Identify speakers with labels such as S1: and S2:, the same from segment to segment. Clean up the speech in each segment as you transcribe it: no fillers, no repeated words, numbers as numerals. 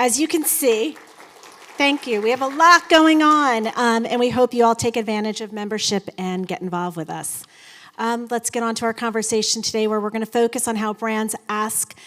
S1: as you can see, thank you. We have a lot going on, and we hope you all take advantage of membership and get involved with us. Let's get on to our conversation today, where we're going to focus on how brands ask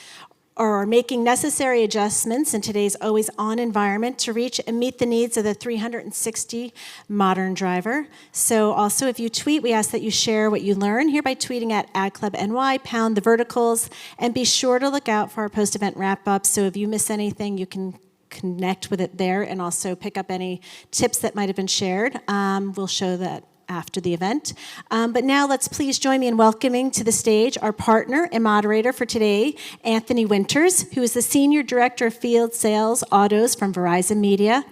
S1: or are making necessary adjustments in today's always-on environment to reach and meet the needs of the 360 modern driver. So also, if you tweet, we ask that you share what you learn here by tweeting at @ClubNY, pound the verticals, and be sure to look out for our post-event wrap-up. So if you miss anything, you can connect with it there and also pick up any tips that might have been shared. We'll show that after the event. But now let's please join me in welcoming to the stage our partner and moderator for today, Anthony Winters, who is the Senior Director of Field Sales Autos from Verizon Media.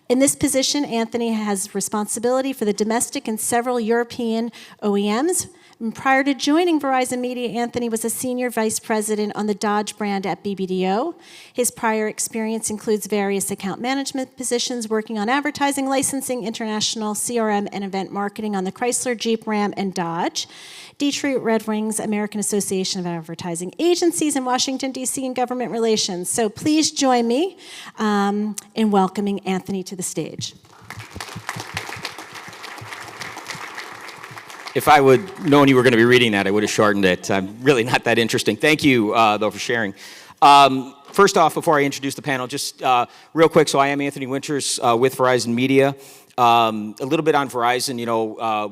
S1: In this position, Anthony has responsibility for the domestic and several European OEMs. And prior to joining Verizon Media, Anthony was a senior vice president on the Dodge brand at BBDO. His prior experience includes various account management positions, working on advertising, licensing, international CRM, and event marketing on the Chrysler, Jeep, Ram, and Dodge, Detroit Red Wings, American Association of Advertising Agencies, and Washington, D.C., and government relations. So please join me in welcoming Anthony to the stage.
S2: If I would known you were going to be reading that, I would have shortened it. I'm really not that interesting. Thank you, though, for sharing. First off, before I introduce the panel, just real quick, so I am Anthony Winters with Verizon Media. A little bit on Verizon,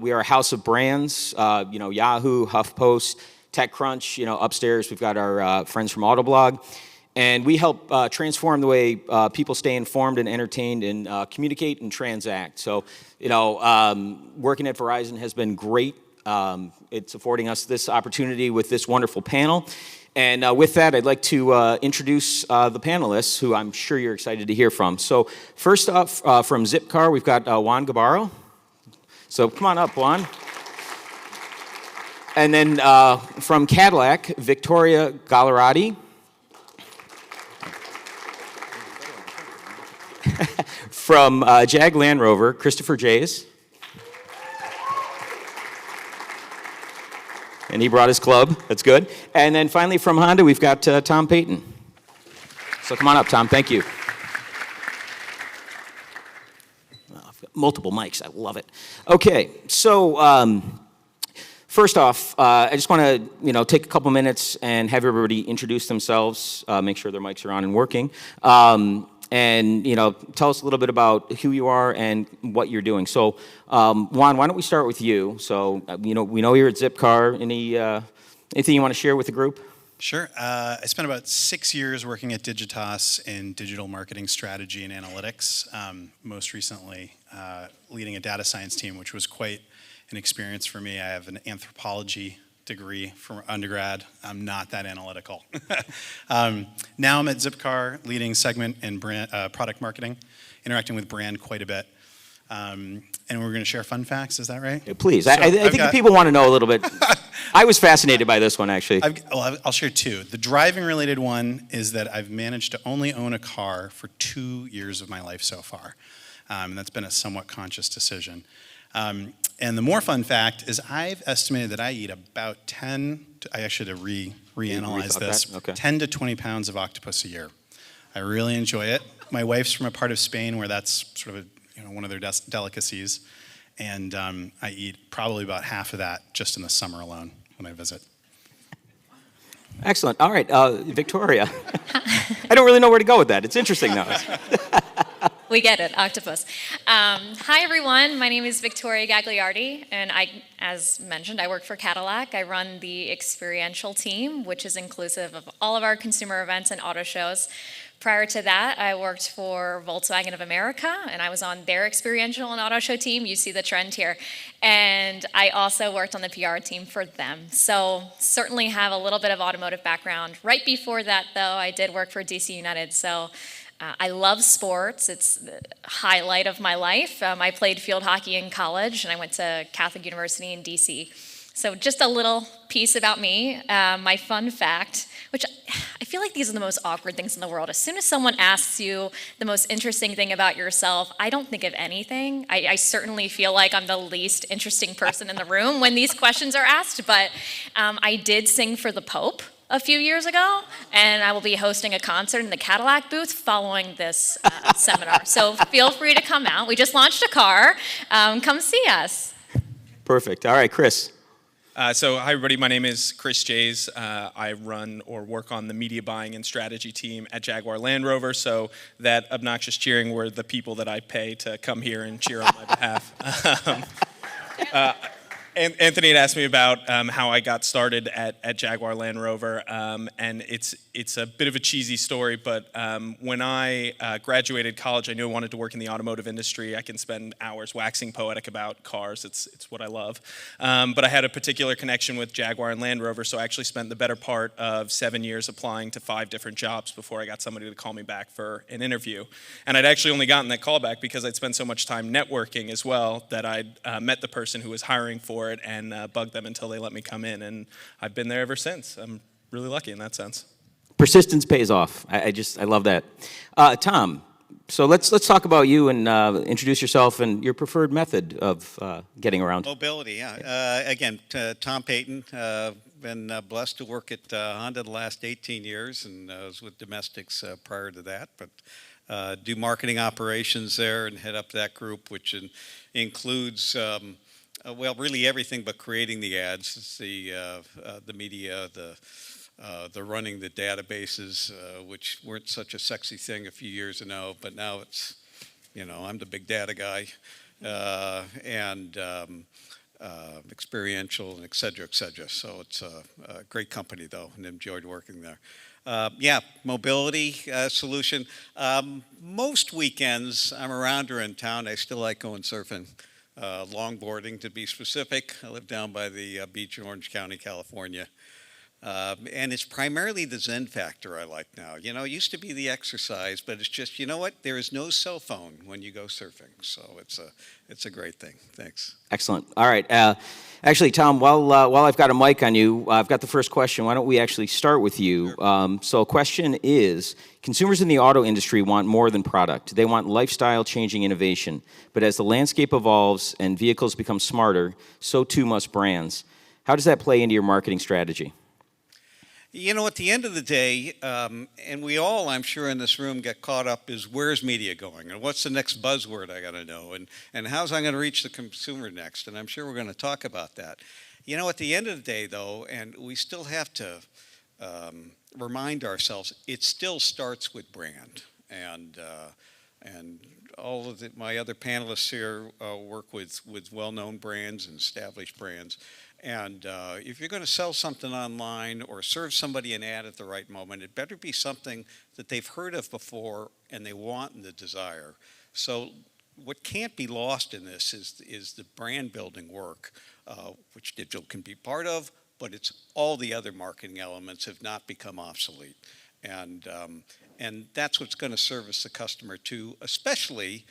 S2: we are a house of brands, Yahoo, HuffPost, TechCrunch, upstairs we've got our friends from Autoblog. And we help transform the way people stay informed and entertained and communicate and transact. So, working at Verizon has been great. It's affording us this opportunity with this wonderful panel. And with that, I'd like to introduce the panelists, who I'm sure you're excited to hear from. So first off, from Zipcar, we've got Juan Gabarro. So come on up, Juan. And then from Cadillac, Victoria Gallerati. From Jag Land Rover, Christopher Jays. And he brought his club. That's good. And then finally from Honda, we've got Tom Payton. So come on up, Tom. Thank you. Oh, I've got multiple mics. I love it. Okay. So first off, I just want to take a couple minutes and have everybody introduce themselves, make sure their mics are on and working. And tell us a little bit about who you are and what you're doing. So, Juan, why don't we start with you? So, we know you're at Zipcar. Anything you want to share with the group?
S3: Sure. I spent about 6 years working at Digitas in digital marketing strategy and analytics. Most recently, leading a data science team, which was quite an experience for me. I have an anthropology degree from undergrad. I'm not that analytical. Now I'm at Zipcar, leading segment and brand, product marketing, interacting with brand quite a bit. And we're going to share fun facts, is that right?
S2: Yeah, please. So I think people want to know a little bit. I was fascinated by this one, actually.
S3: I'll share two. The driving-related one is that I've managed to only own a car for 2 years of my life so far. And that's been a somewhat conscious decision. And the more fun fact is I've estimated that I eat about I actually had to reanalyze this, okay. 10 to 20 pounds of octopus a year. I really enjoy it. My wife's from a part of Spain where that's sort of one of their delicacies. And I eat probably about half of that just in the summer alone when I visit.
S2: Excellent. All right, Victoria. I don't really know where to go with that. It's interesting, though.
S4: We get it, octopus. Hi, everyone. My name is Victoria Gagliardi, and as mentioned, I work for Cadillac. I run the experiential team, which is inclusive of all of our consumer events and auto shows. Prior to that, I worked for Volkswagen of America, and I was on their experiential and auto show team. You see the trend here. And I also worked on the PR team for them. So certainly have a little bit of automotive background. Right before that, though, I did work for DC United. So I love sports. It's the highlight of my life. I played field hockey in college, and I went to Catholic University in DC. So just a little piece about me. My fun fact, which I feel like these are the most awkward things in the world. As soon as someone asks you the most interesting thing about yourself, I don't think of anything. I certainly feel like I'm the least interesting person in the room when these questions are asked, but I did sing for the Pope a few years ago, and I will be hosting a concert in the Cadillac booth following this seminar. So feel free to come out. We just launched a car. Come see us.
S2: Perfect. All right, Chris.
S5: So hi everybody, my name is Chris Jays. I run or work on the media buying and strategy team at Jaguar Land Rover, so that obnoxious cheering were the people that I pay to come here and cheer on my behalf. Anthony had asked me about how I got started at Jaguar Land Rover, and it's a bit of a cheesy story, but when I graduated college, I knew I wanted to work in the automotive industry. I can spend hours waxing poetic about cars. It's what I love. But I had a particular connection with Jaguar and Land Rover, so I actually spent the better part of 7 years applying to 5 different jobs before I got somebody to call me back for an interview. And I'd actually only gotten that call back because I'd spent so much time networking as well that I'd met the person who was hiring for it and bugged them until they let me come in, and I've been there ever since. I'm really lucky in that sense.
S2: Persistence pays off. I love that. Tom, so let's talk about you and introduce yourself and your preferred method of getting around.
S6: Mobility, yeah. Again, Tom Payton. Been blessed to work at Honda the last 18 years, and was with Domestics prior to that, but do marketing operations there and head up that group, which includes well, really everything but creating the ads. It's the media, the running the databases, which weren't such a sexy thing a few years ago, but now it's, I'm the big data guy, and experiential and et cetera, et cetera. So it's a great company though, and enjoyed working there. Yeah, mobility solution. Most weekends I'm around or in town. I still like going surfing. Longboarding to be specific. I live down by the beach in Orange County, California. And it's primarily the Zen factor I like now. It used to be the exercise, but it's just, you know what? There is no cell phone when you go surfing. So it's a great thing. Thanks.
S2: Excellent. All right. Actually, Tom, while I've got a mic on you, I've got the first question. Why don't we actually start with you? Sure. So a question is, consumers in the auto industry want more than product. They want lifestyle-changing innovation. But as the landscape evolves and vehicles become smarter, so too must brands. How does that play into your marketing strategy?
S6: At the end of the day, and we all, I'm sure, in this room get caught up is where's media going? And what's the next buzzword I got to know? And how's I going to reach the consumer next? And I'm sure we're going to talk about that. At the end of the day, though, and we still have to remind ourselves, it still starts with brand. And all of my other panelists here work with well-known brands and established brands. And if you're going to sell something online or serve somebody an ad at the right moment, it better be something that they've heard of before and they want and the desire. So what can't be lost in this is the brand building work, which digital can be part of, but it's all the other marketing elements have not become obsolete. And that's what's going to service the customer too, especially.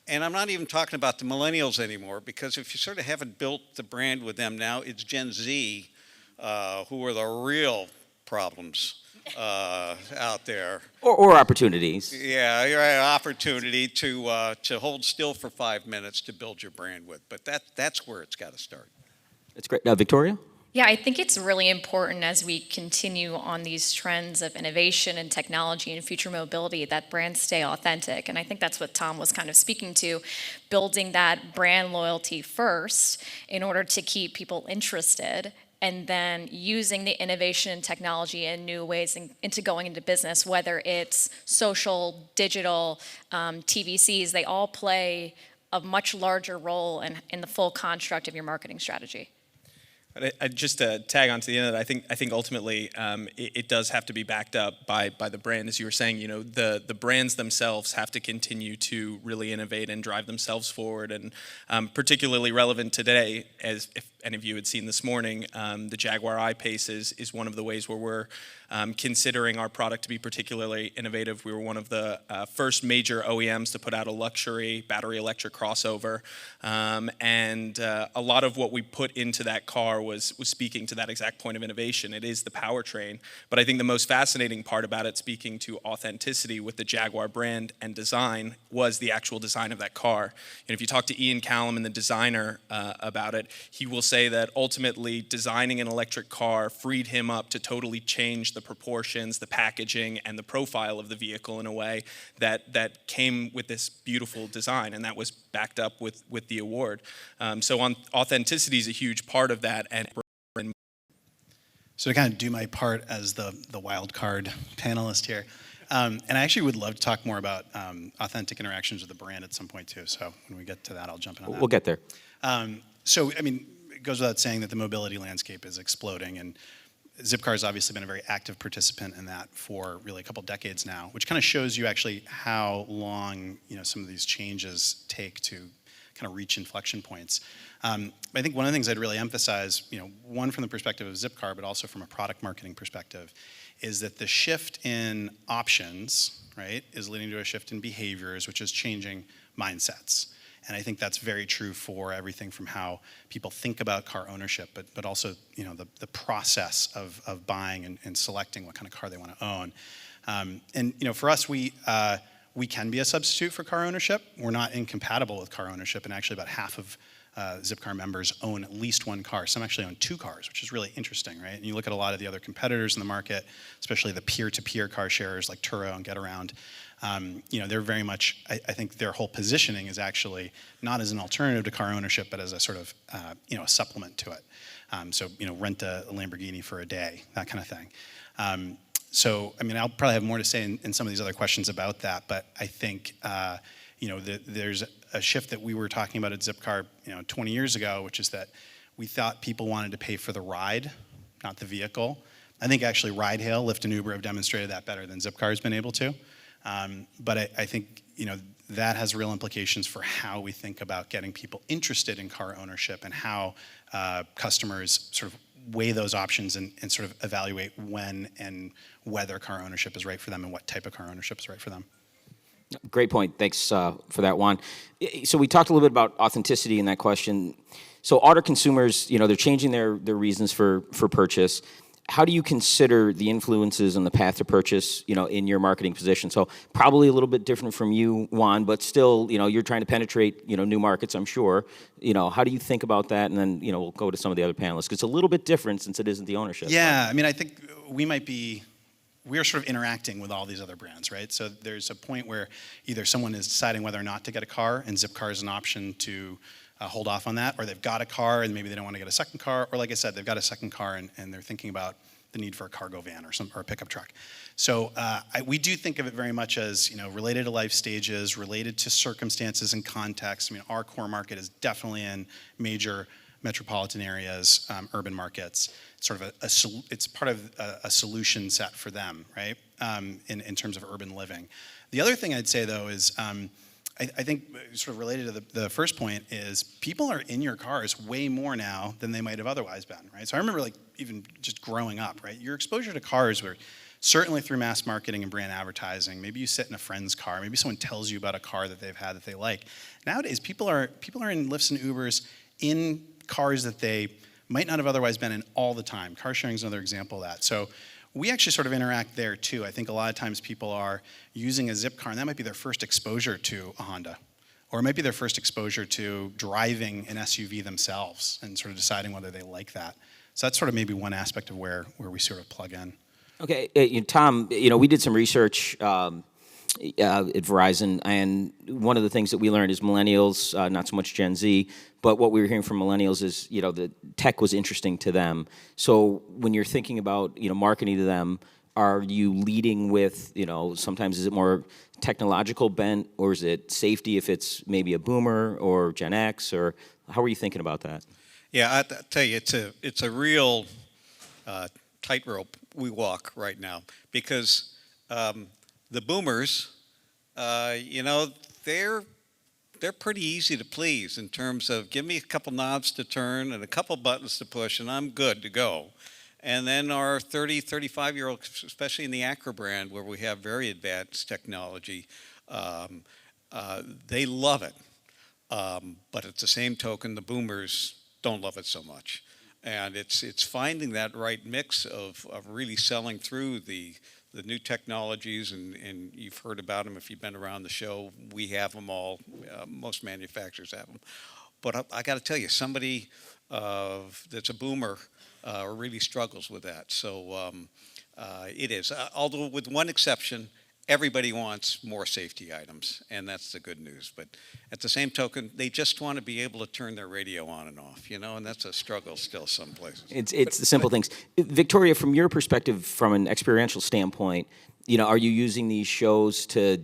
S6: And I'm not even talking about the millennials anymore, because if you sort of haven't built the brand with them now, it's Gen Z who are the real problems out there.
S2: Or opportunities.
S6: Yeah, you're right, opportunity to hold still for 5 minutes to build your brand with. But that's where it's got to start.
S2: That's great. Victoria?
S4: Yeah, I think it's really important as we continue on these trends of innovation and technology and future mobility that brands stay authentic. And I think that's what Tom was kind of speaking to, building that brand loyalty first in order to keep people interested, and then using the innovation and technology in new ways into going into business, whether it's social, digital, TVCs, they all play a much larger role in the full construct of your marketing strategy.
S5: Just to tag on to the end of that, I think ultimately it does have to be backed up by the brand, as you were saying. The brands themselves have to continue to really innovate and drive themselves forward, and particularly relevant today, as if any of you had seen this morning, the Jaguar I-Pace is one of the ways where we're considering our product to be particularly innovative. We were one of the first major OEMs to put out a luxury battery electric crossover, and a lot of what we put into that car was speaking to that exact point of innovation. It is the powertrain, but I think the most fascinating part about it, speaking to authenticity with the Jaguar brand and design, was the actual design of that car. And if you talk to Ian Callum and the designer about it, he will say that ultimately designing an electric car freed him up to totally change the proportions, the packaging, and the profile of the vehicle in a way that came with this beautiful design, and that was backed up with the award. So authenticity is a huge part of that. And
S3: so to kind of do my part as the wild card panelist here, and I actually would love to talk more about authentic interactions with the brand at some point too. So when we get to that, I'll jump in on that.
S2: We'll get there.
S3: So, I mean, it goes without saying that the mobility landscape is exploding, and Zipcar has obviously been a very active participant in that for really a couple decades now, which kind of shows you actually how long, some of these changes take to kind of reach inflection points. I think one of the things I'd really emphasize, one from the perspective of Zipcar, but also from a product marketing perspective, is that the shift in options, right, is leading to a shift in behaviors, which is changing mindsets. And I think that's very true for everything from how people think about car ownership, but also the process of buying and selecting what kind of car they want to own. And for us, we can be a substitute for car ownership. We're not incompatible with car ownership, and actually about half of Zipcar members own at least one car. Some actually own two cars, which is really interesting, right? And you look at a lot of the other competitors in the market, especially the peer-to-peer car sharers like Turo and GetAround. They're very much, I think their whole positioning is actually not as an alternative to car ownership, but as a sort of, a supplement to it. Rent a Lamborghini for a day, that kind of thing. I'll probably have more to say in some of these other questions about that, but I think, there's a shift that we were talking about at Zipcar, 20 years ago, which is that we thought people wanted to pay for the ride, not the vehicle. I think actually ride hail, Lyft and Uber have demonstrated that better than Zipcar has been able to. But I think that has real implications for how we think about getting people interested in car ownership and how customers sort of weigh those options and sort of evaluate when and whether car ownership is right for them and what type of car ownership is right for them.
S2: Great point. Thanks for that, Juan. So we talked a little bit about authenticity in that question. So auto consumers, they're changing their reasons for purchase. How do you consider the influences on the path to purchase, in your marketing position? So probably a little bit different from you, Juan, but still, you're trying to penetrate, new markets, I'm sure. How do you think about that? And then, we'll go to some of the other panelists, because it's a little bit different since it isn't the ownership.
S3: Yeah, I think we're sort of interacting with all these other brands, right? So there's a point where either someone is deciding whether or not to get a car, and Zipcar is an option to hold off on that, or they've got a car and maybe they don't want to get a second car, or like I said, they've got a second car and they're thinking about the need for a cargo van or a pickup truck. So we do think of it very much as related to life stages, related to circumstances and context. Our core market is definitely in major metropolitan areas, urban markets. Sort of it's part of a solution set for them, right? In terms of urban living. The other thing I'd say though is I think sort of related to the first point is people are in your cars way more now than they might have otherwise been, right? So I remember even just growing up, right? Your exposure to cars were certainly through mass marketing and brand advertising. Maybe you sit in a friend's car. Maybe someone tells you about a car that they've had that they like. Nowadays, people are in Lyfts and Ubers in cars that they might not have otherwise been in all the time. Car sharing is another example of that. So we actually sort of interact there too. I think a lot of times people are using a Zipcar, and that might be their first exposure to a Honda, or it might be their first exposure to driving an SUV themselves and sort of deciding whether they like that. So that's sort of maybe one aspect of where we sort of plug in.
S2: Okay, Tom, we did some research at Verizon, and one of the things that we learned is millennials, not so much Gen Z, but what we were hearing from millennials is, the tech was interesting to them. So when you're thinking about, marketing to them, are you leading with, sometimes is it more technological bent, or is it safety if it's maybe a boomer or Gen X, or how are you thinking about that?
S6: Yeah, I tell you, it's a real tightrope we walk right now, because the boomers, they're pretty easy to please in terms of give me a couple knobs to turn and a couple buttons to push and I'm good to go. And then our 30, 35-year-olds, especially in the Acura brand where we have very advanced technology, they love it. But at the same token, the boomers don't love it so much. And it's finding that right mix of really selling through the new technologies, and you've heard about them if you've been around the show. We have them all. Most manufacturers have them. But I got to tell you, somebody that's a boomer really struggles with that. So it is. Although with one exception, everybody wants more safety items, and that's the good news. But at the same token, they just want to be able to turn their radio on and off, and that's a struggle still some places.
S2: It's the simple things. Victoria, from your perspective, from an experiential standpoint, are you using these shows to,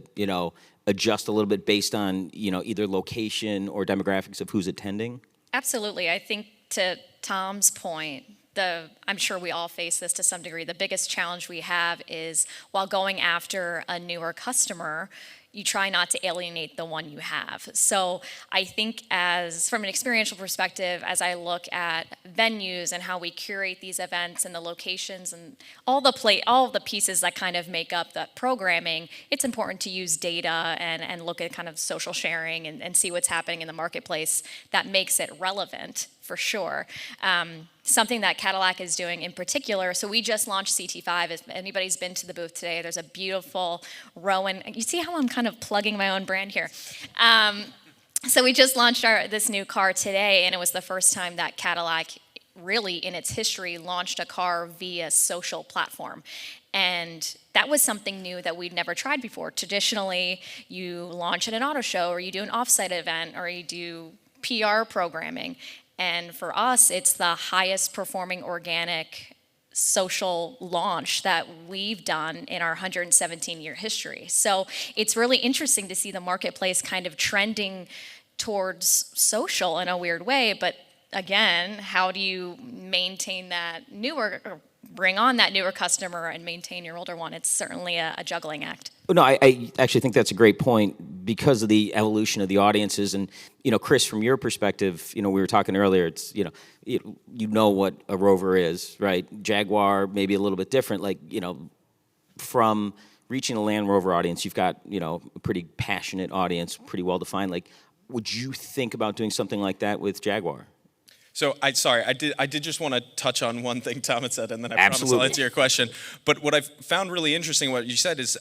S2: adjust a little bit based on, either location or demographics of who's attending?
S4: Absolutely. I think to Tom's point, I'm sure we all face this to some degree. The biggest challenge we have is while going after a newer customer, you try not to alienate the one you have. So I think from an experiential perspective, as I look at venues and how we curate these events and the locations and all the pieces that kind of make up the programming, it's important to use data and look at kind of social sharing and see what's happening in the marketplace that makes it relevant, for sure. Something that Cadillac is doing in particular, so we just launched CT5. If anybody's been to the booth today, there's a beautiful Rowan. You see how I'm kind of plugging my own brand here? So we just launched this new car today, and it was the first time that Cadillac really in its history launched a car via social platform. And that was something new that we'd never tried before. Traditionally, you launch at an auto show, or you do an offsite event, or you do PR programming. And for us, it's the highest performing organic social launch that we've done in our 117-year history. So it's really interesting to see the marketplace kind of trending towards social in a weird way. But again, how do you maintain that newer, or bring on that newer customer and maintain your older one? It's certainly a juggling act.
S2: No, I actually think that's a great point because of the evolution of the audiences. And, Chris, from your perspective, we were talking earlier, it's, you know what a Rover is, right? Jaguar, maybe a little bit different. Like, from reaching a Land Rover audience, you've got, a pretty passionate audience, pretty well defined. Like, would you think about doing something like that with Jaguar?
S5: So I did just want to touch on one thing Tom had said, and then I promise I'll answer your question. But what I've found really interesting, what you said is,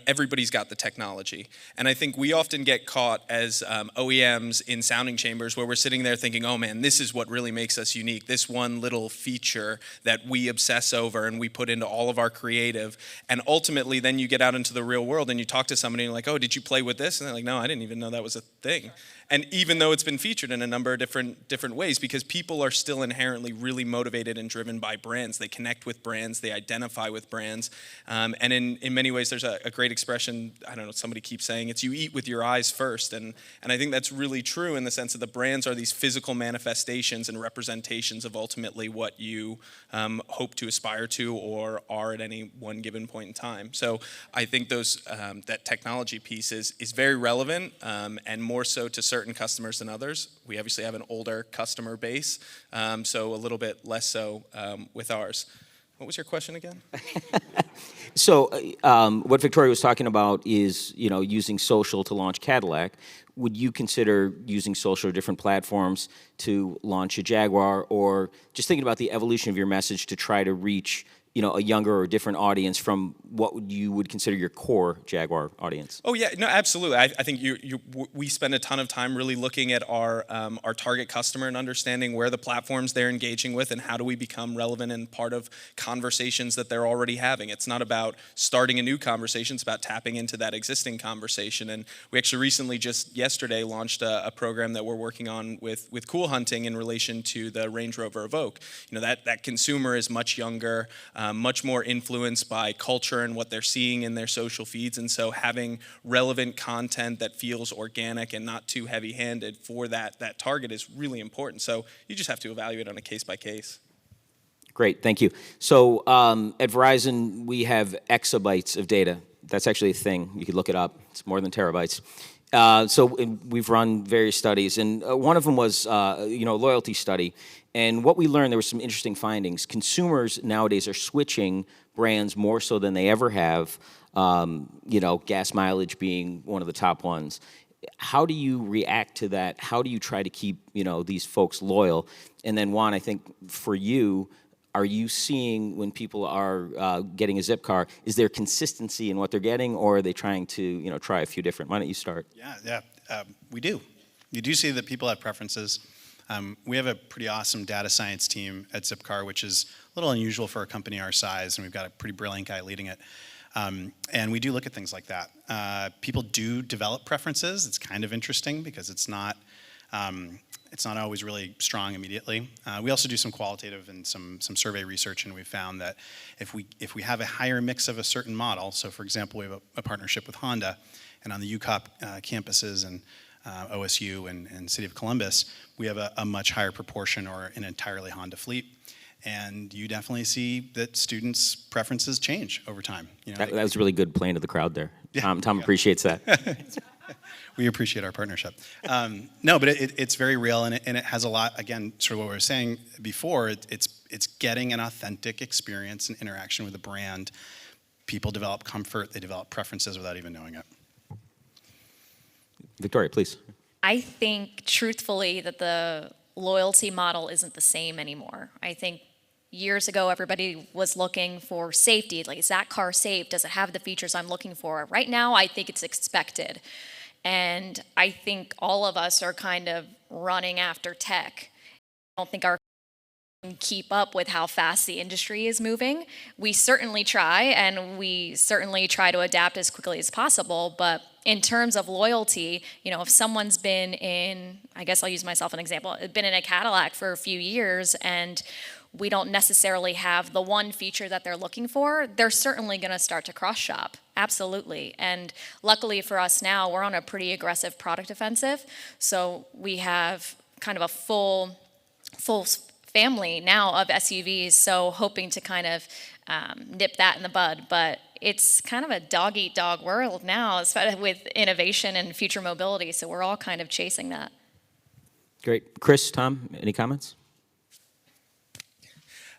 S5: everybody's got the technology. And I think we often get caught as OEMs in sounding chambers where we're sitting there thinking, oh man, this is what really makes us unique. This one little feature that we obsess over and we put into all of our creative. And ultimately, then you get out into the real world and you talk to somebody and you're like, oh, did you play with this? And they're like, no, I didn't even know that was a thing. And even though it's been featured in a number of different ways, because people are still inherently really motivated and driven by brands. They connect with brands, they identify with brands. And in many ways, there's a great expression, I don't know, somebody keeps saying, it's you eat with your eyes first. And I think that's really true in the sense that the brands are these physical manifestations and representations of ultimately what you hope to aspire to or are at any one given point in time. So I think that technology piece is very relevant and more so to certain customers than others. We obviously have an older customer base, so a little bit less so with ours. What was your question again?
S2: So what Victoria was talking about is, using social to launch Cadillac. Would you consider using social or different platforms to launch a Jaguar, or just thinking about the evolution of your message to try to reach a younger or different audience from what you would consider your core Jaguar audience?
S5: Oh yeah, no, absolutely. I think we spend a ton of time really looking at our target customer and understanding where the platforms they're engaging with and how do we become relevant and part of conversations that they're already having. It's not about starting a new conversation, it's about tapping into that existing conversation. And we actually recently, just yesterday, launched a program that we're working on with Cool Hunting in relation to the Range Rover Evoque. That consumer is much younger, much more influenced by culture and what they're seeing in their social feeds. And so having relevant content that feels organic and not too heavy-handed for that target is really important. So you just have to evaluate on a case-by-case.
S2: Great, thank you. So at Verizon, we have exabytes of data. That's actually a thing. You could look it up. It's more than terabytes. So we've run various studies, and one of them was a loyalty study. And what we learned, there were some interesting findings. Consumers nowadays are switching brands more so than they ever have, gas mileage being one of the top ones. How do you react to that? How do you try to keep, these folks loyal? And then, Juan, I think for you, are you seeing when people are getting a Zip car, is there consistency in what they're getting, or are they trying to, try a few different? Why don't you start?
S3: Yeah, we do. You do see that people have preferences. We have a pretty awesome data science team at Zipcar, which is a little unusual for a company our size, and we've got a pretty brilliant guy leading it. And we do look at things like that. People do develop preferences. It's kind of interesting because it's not always really strong immediately. We also do some qualitative and some survey research, and we found that if we have a higher mix of a certain model, so for example, we have a partnership with Honda, and on the UCOP campuses and OSU and City of Columbus, we have a much higher proportion or an entirely Honda fleet. And you definitely see that students' preferences change over time. You know,
S2: that was really good playing to the crowd there.
S3: Yeah,
S2: Tom appreciates that.
S3: We appreciate our partnership. No, but it's very real, and it has a lot, again, sort of what we were saying before, it's getting an authentic experience and interaction with a brand. People develop comfort, they develop preferences without even knowing it.
S2: Victoria, please.
S4: I think, truthfully, that the loyalty model isn't the same anymore. I think years ago, everybody was looking for safety. Like, is that car safe? Does it have the features I'm looking for? Right now, I think it's expected. And I think all of us are kind of running after tech. I don't think our can keep up with how fast the industry is moving. We certainly try, and we certainly try to adapt as quickly as possible, but in terms of loyalty, you know, if someone's been in, I guess I'll use myself as an example, been in a Cadillac for a few years and we don't necessarily have the one feature that they're looking for, they're certainly going to start to cross-shop. Absolutely. And luckily for us now, we're on a pretty aggressive product offensive. So we have kind of a full family now of SUVs, so hoping to kind of nip that in the bud. But it's kind of a dog-eat-dog world now, especially with innovation and future mobility, so we're all kind of chasing that.
S2: Great. Chris, Tom, any comments?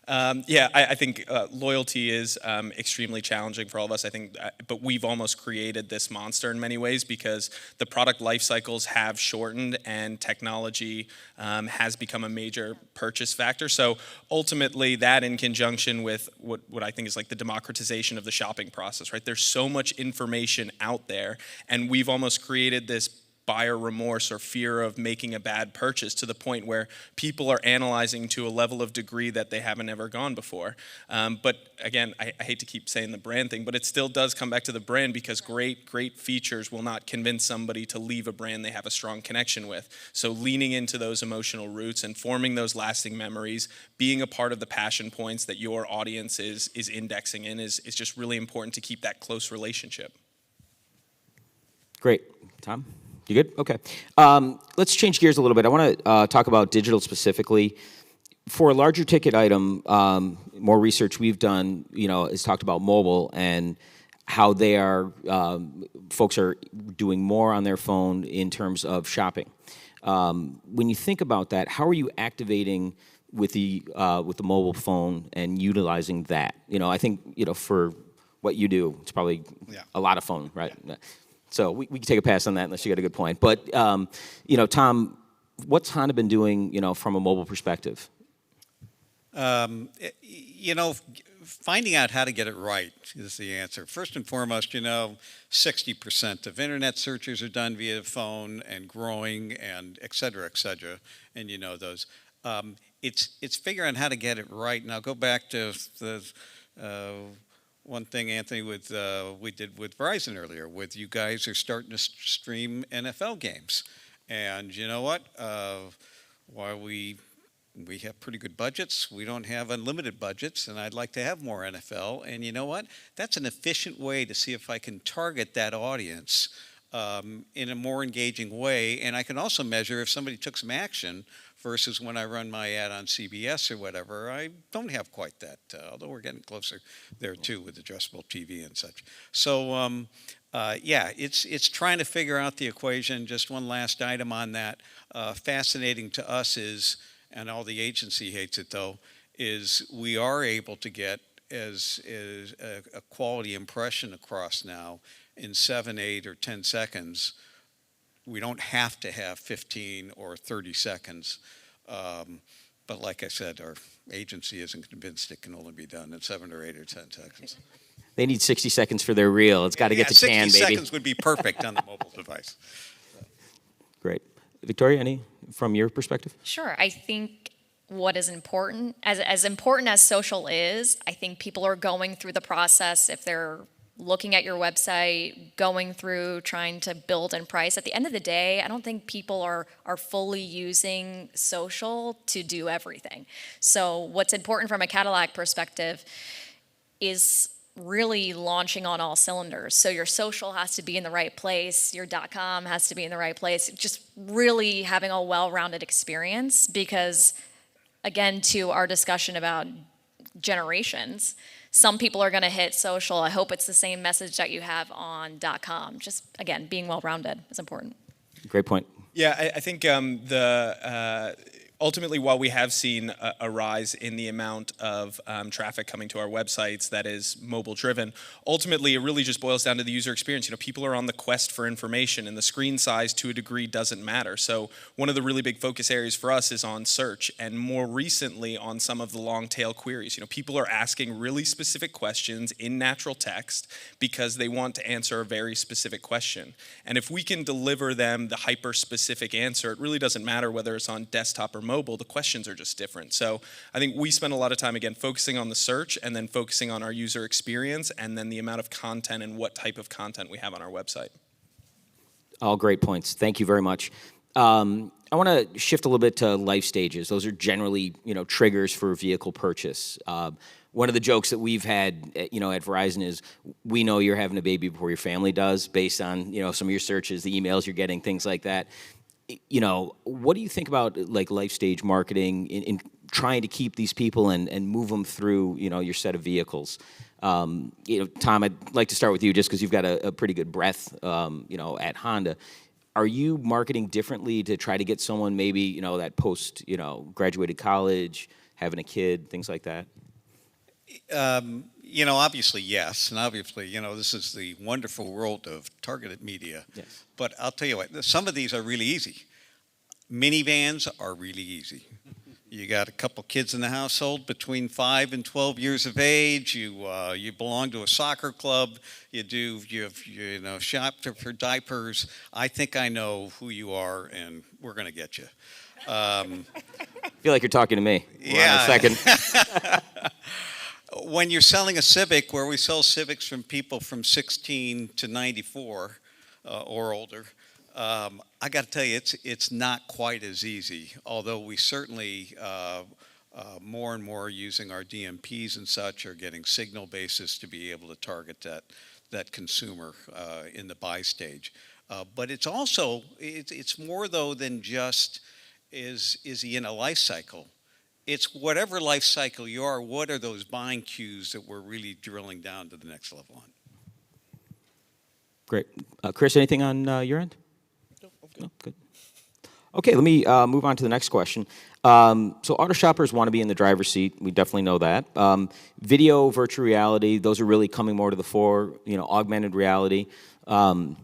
S5: I think loyalty is extremely challenging for all of us. I think, but we've almost created this monster in many ways because the product life cycles have shortened and technology has become a major purchase factor. So ultimately, that in conjunction with what I think is like the democratization of the shopping process, right? There's so much information out there, and we've almost created this buyer remorse or fear of making a bad purchase to the point where people are analyzing to a level of degree that they haven't ever gone before. But again, I hate to keep saying the brand thing, but it still does come back to the brand because great features will not convince somebody to leave a brand they have a strong connection with. So leaning into those emotional roots and forming those lasting memories, being a part of the passion points that your audience is indexing in is just really important to keep that close relationship.
S2: Great. Tom? You good? Okay. Let's change gears a little bit. I want to talk about digital specifically. For a larger ticket item, more research we've done, has talked about mobile and how they are, folks are doing more on their phone in terms of shopping. When you think about that, how are you activating with the mobile phone and utilizing that? I think, for what you do, it's probably a lot of phone, right? Yeah. So we can take a pass on that unless you got a good point. But, Tom, what's Honda been doing, from a mobile perspective?
S6: Finding out how to get it right is the answer. First and foremost, 60% of internet searches are done via phone and growing and et cetera, and those. It's figuring out how to get it right. Now go back to the one thing, Anthony, we did with Verizon earlier, with you guys are starting to stream NFL games. And you know what? While we have pretty good budgets, we don't have unlimited budgets, and I'd like to have more NFL. And you know what? That's an efficient way to see if I can target that audience in a more engaging way. And I can also measure if somebody took some action versus when I run my ad on CBS or whatever. I don't have quite that, although we're getting closer there too with addressable TV and such. So it's trying to figure out the equation. Just one last item on that. Fascinating to us is, and all the agency hates it though, is we are able to get as a quality impression across now in 7, 8, or 10 seconds. We don't have to have 15 or 30 seconds. But like I said, our agency isn't convinced it can only be done in 7 or 8 or 10 seconds.
S2: They need 60 seconds for their reel. It's got to get to 10, baby.
S6: 60 seconds would be perfect on the mobile device.
S2: Great. Victoria, any from your perspective?
S4: Sure. I think what is important, as important as social is, I think people are going through the process if they're looking at your website, going through trying to build and price. At the end of the day, I don't think people are fully using social to do everything. So what's important from a Cadillac perspective is really launching on all cylinders. So your social has to be in the right place, your .com has to be in the right place, just really having a well-rounded experience because, again, to our discussion about generations, some people are going to hit social. I hope it's the same message that you have on .com. Just, again, being well-rounded is important.
S2: Great point.
S5: Yeah, I think ultimately, while we have seen a rise in the amount of traffic coming to our websites that is mobile-driven, ultimately it really just boils down to the user experience. You know, people are on the quest for information, and the screen size to a degree doesn't matter. So one of the really big focus areas for us is on search, and more recently on some of the long-tail queries. You know, people are asking really specific questions in natural text because they want to answer a very specific question. And if we can deliver them the hyper-specific answer, it really doesn't matter whether it's on desktop or mobile, the questions are just different. So I think we spend a lot of time, again, focusing on the search and then focusing on our user experience and then the amount of content and what type of content we have on our website.
S2: All great points. Thank you very much. I want to shift a little bit to life stages. Those are generally, triggers for vehicle purchase. One of the jokes that we've had, at Verizon is we know you're having a baby before your family does based on, some of your searches, the emails you're getting, things like that. What do you think about like life stage marketing in trying to keep these people and move them through, your set of vehicles? Tom, I'd like to start with you just because you've got a pretty good breadth, at Honda. Are you marketing differently to try to get someone maybe, that post, graduated college, having a kid, things like that?
S6: Obviously, yes. And obviously, this is the wonderful world of targeted media.
S2: Yes.
S6: But I'll tell you what, some of these are really easy. Minivans are really easy. You got a couple kids in the household between 5 and 12 years of age. You belong to a soccer club. You shop for diapers. I think I know who you are, and we're going to get you.
S2: I feel like you're talking to me.
S6: Yeah.
S2: Hold on a second.
S6: When you're selling a Civic, where we sell Civics from people from 16 to 94 or older, I got to tell you, it's not quite as easy. Although we certainly more and more using our DMPs and such are getting signal basis to be able to target that consumer in the buy stage. But it's also it's more though than just is he in a life cycle. It's whatever life cycle you are, what are those buying cues that we're really drilling down to the next level on?
S2: Great. Chris, anything on your end? No, good. Okay, let me move on to the next question. So auto shoppers want to be in the driver's seat. We definitely know that. Video, virtual reality, those are really coming more to the fore, augmented reality. I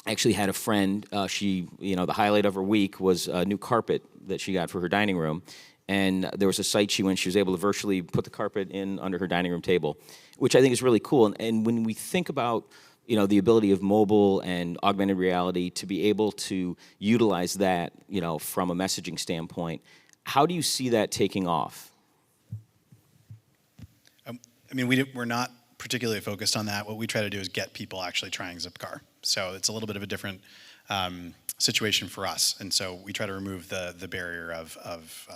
S2: actually had a friend, the highlight of her week was a new carpet that she got for her dining room. And there was a site she went, she was able to virtually put the carpet in under her dining room table, which I think is really cool. And when we think about, the ability of mobile and augmented reality to be able to utilize that, from a messaging standpoint, how do you see that taking off?
S7: We're not particularly focused on that. What we try to do is get people actually trying Zipcar. So it's a little bit of a different situation for us. And so we try to remove the barrier of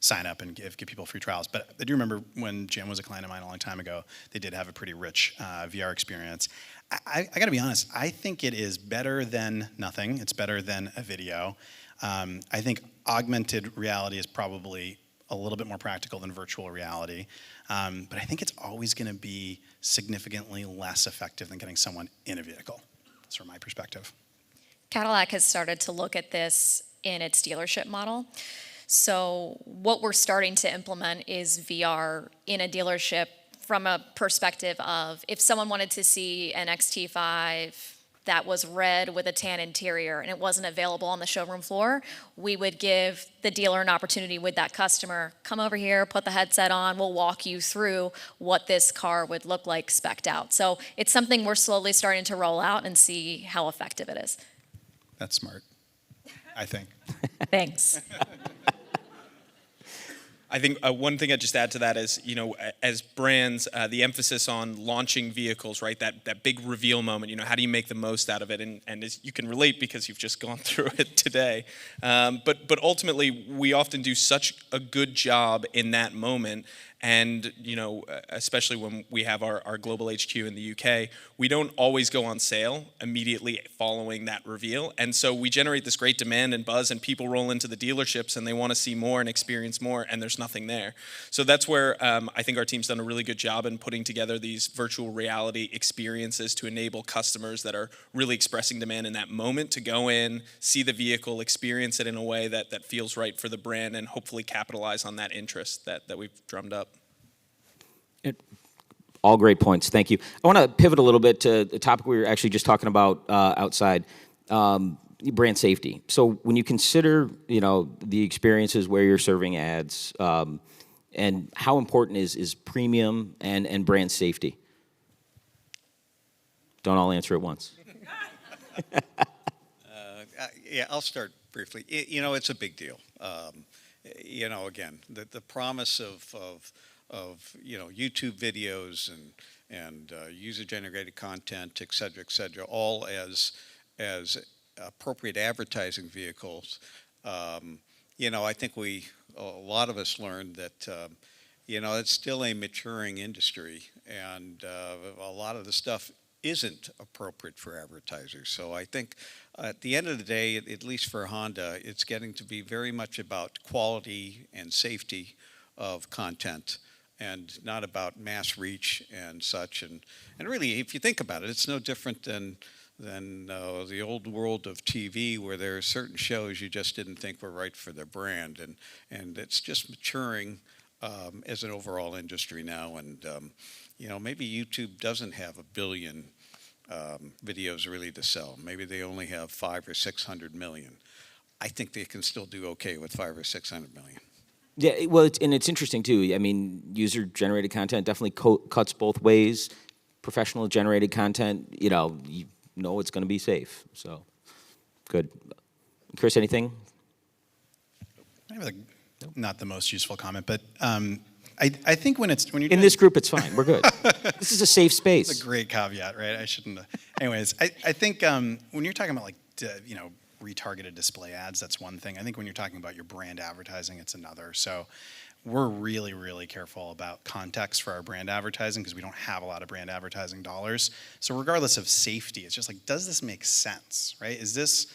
S7: sign up and give people free trials. But I do remember when Jim was a client of mine a long time ago, they did have a pretty rich VR experience. I got to be honest, I think it is better than nothing. It's better than a video. I think augmented reality is probably a little bit more practical than virtual reality. But I think it's always going to be significantly less effective than getting someone in a vehicle. That's from my perspective.
S4: Cadillac has started to look at this in its dealership model. So what we're starting to implement is VR in a dealership from a perspective of if someone wanted to see an XT5 that was red with a tan interior and it wasn't available on the showroom floor, we would give the dealer an opportunity with that customer, come over here, put the headset on, we'll walk you through what this car would look like spec'd out. So it's something we're slowly starting to roll out and see how effective it is.
S7: That's smart. I think.
S4: Thanks.
S5: I think one thing I'd just add to that is, as brands, the emphasis on launching vehicles, right? That big reveal moment, how do you make the most out of it? And as you can relate because you've just gone through it today. But ultimately, we often do such a good job in that moment. And, especially when we have our global HQ in the UK, we don't always go on sale immediately following that reveal. And so we generate this great demand and buzz, and people roll into the dealerships and they want to see more and experience more, and there's nothing there. So that's where I think our team's done a really good job in putting together these virtual reality experiences to enable customers that are really expressing demand in that moment to go in, see the vehicle, experience it in a way that feels right for the brand, and hopefully capitalize on that interest that we've drummed up.
S2: All great points. Thank you. I want to pivot a little bit to the topic we were actually just talking about outside, brand safety. So when you consider, the experiences where you're serving ads, and how important is premium and brand safety? Don't all answer at once.
S6: Yeah, I'll start briefly. It's a big deal. Again, the promise of YouTube videos and user-generated content, et cetera, all as appropriate advertising vehicles. I think a lot of us learned that it's still a maturing industry, and a lot of the stuff isn't appropriate for advertisers. So I think at the end of the day, at least for Honda, it's getting to be very much about quality and safety of content, and not about mass reach and such. And really, if you think about it, it's no different than the old world of TV, where there are certain shows you just didn't think were right for their brand. And it's just maturing as an overall industry now. And, maybe YouTube doesn't have 1 billion videos really to sell. Maybe they only have 500 or 600 million. I think they can still do okay with 500 or 600 million.
S2: Yeah, well, it's interesting too. I mean, user-generated content definitely cuts both ways. Professional-generated content, you know it's going to be safe. So, good. Chris, anything?
S7: Maybe not the most useful comment, but I think when you're
S2: in this group, it's fine. We're good. This is a safe space.
S7: That's a great caveat, right? I shouldn't. Anyways, I think when you're talking about retargeted display ads, that's one thing. I think when you're talking about your brand advertising, it's another. So we're really, really careful about context for our brand advertising because we don't have a lot of brand advertising dollars. So regardless of safety, it's just like, does this make sense, right? Is this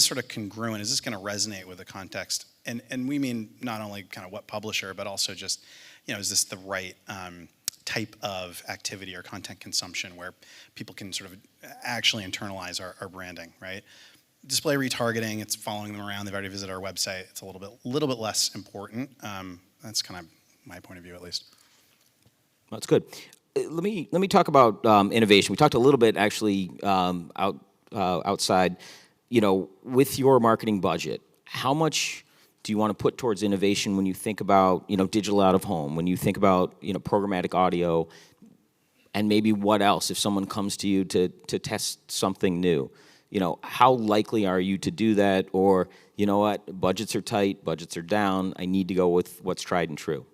S7: sort of congruent? Is this going to resonate with the context? And we mean not only kind of what publisher, but also just, is this the right type of activity or content consumption where people can sort of actually internalize our branding, right? Display retargeting, it's following them around. They've already visited our website. It's a little bit less important. That's kind of my point of view, at least.
S2: That's good. Let me talk about innovation. We talked a little bit actually outside. With your marketing budget, how much do you want to put towards innovation when you think about digital out of home? When you think about programmatic audio, and maybe what else if someone comes to you to test something new? How likely are you to do that? Or, what, budgets are tight, budgets are down, I need to go with what's tried and true?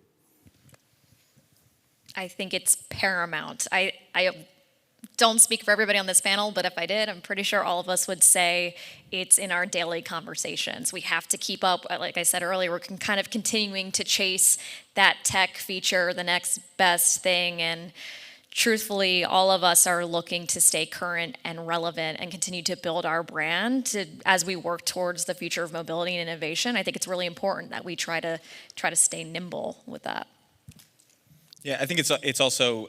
S4: I think it's paramount. I don't speak for everybody on this panel, but if I did, I'm pretty sure all of us would say it's in our daily conversations. We have to keep up. Like I said earlier, we're kind of continuing to chase that tech feature, the next best thing, and truthfully, all of us are looking to stay current and relevant and continue to build our brand as we work towards the future of mobility and innovation. I think it's really important that we try to stay nimble with that.
S5: Yeah, I think it's also